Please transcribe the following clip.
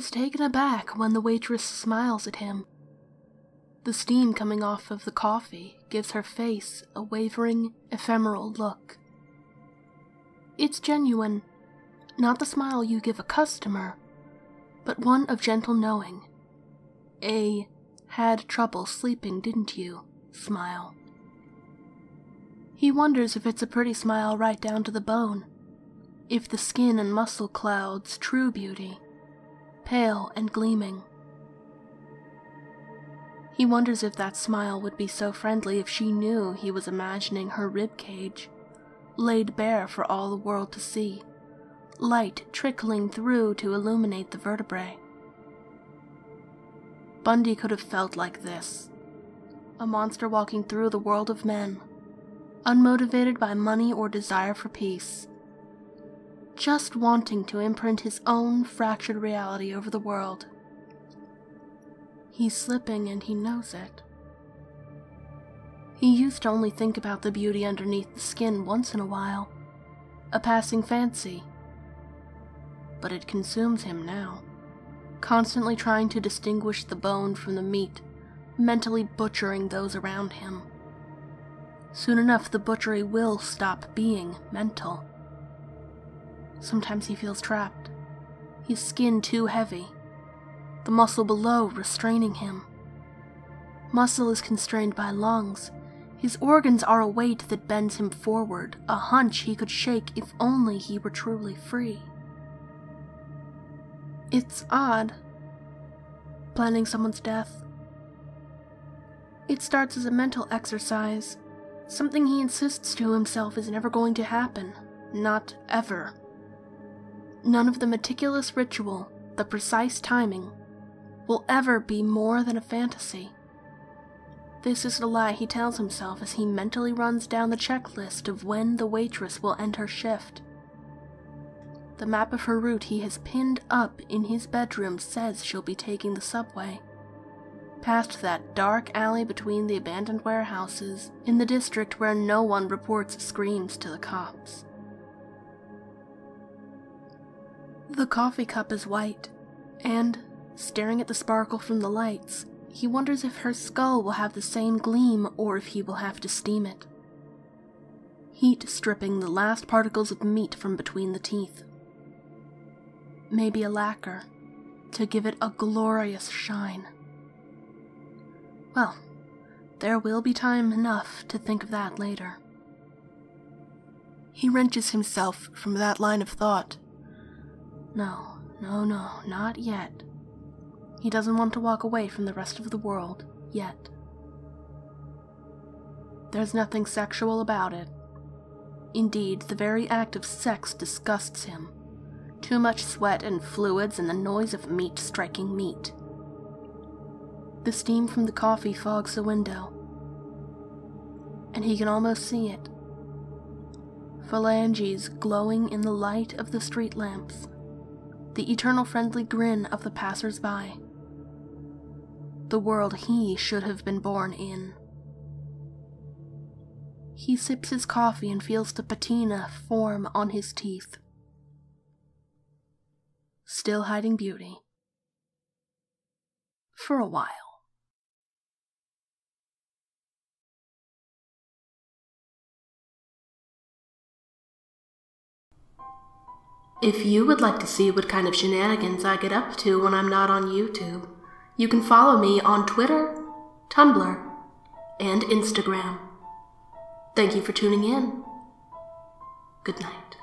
is taken aback when the waitress smiles at him. The steam coming off of the coffee gives her face a wavering, ephemeral look. It's genuine, not the smile you give a customer, but one of gentle knowing. A "had trouble sleeping, didn't you?" smile. He wonders if it's a pretty smile right down to the bone, if the skin and muscle clouds true beauty, pale and gleaming. He wonders if that smile would be so friendly if she knew he was imagining her rib cage, laid bare for all the world to see, light trickling through to illuminate the vertebrae. Bundy could have felt like this, a monster walking through the world of men, unmotivated by money or desire for peace, just wanting to imprint his own fractured reality over the world. He's slipping and he knows it. He used to only think about the beauty underneath the skin once in a while, a passing fancy. But it consumes him now, constantly trying to distinguish the bone from the meat, mentally butchering those around him. Soon enough, the butchery will stop being mental. Sometimes he feels trapped, his skin too heavy, the muscle below restraining him. Muscle is constrained by lungs. His organs are a weight that bends him forward, a hunch he could shake if only he were truly free. It's odd, planning someone's death. It starts as a mental exercise, something he insists to himself is never going to happen, not ever. None of the meticulous ritual, the precise timing, will ever be more than a fantasy. This is the lie he tells himself as he mentally runs down the checklist of when the waitress will end her shift. The map of her route he has pinned up in his bedroom says she'll be taking the subway, past that dark alley between the abandoned warehouses in the district where no one reports screams to the cops. The coffee cup is white, and, staring at the sparkle from the lights, he wonders if her skull will have the same gleam or if he will have to steam it. Heat stripping the last particles of meat from between the teeth. Maybe a lacquer, to give it a glorious shine. Well, there will be time enough to think of that later. He wrenches himself from that line of thought. No, not yet. He doesn't want to walk away from the rest of the world, yet. There's nothing sexual about it. Indeed, the very act of sex disgusts him. Too much sweat and fluids and the noise of meat striking meat. The steam from the coffee fogs the window, and he can almost see it. Phalanges glowing in the light of the street lamps, the eternal friendly grin of the passers-by. The world he should have been born in. He sips his coffee and feels the patina form on his teeth. Still hiding beauty. For a while. If you would like to see what kind of shenanigans I get up to when I'm not on YouTube, you can follow me on Twitter, Tumblr, and Instagram. Thank you for tuning in. Good night.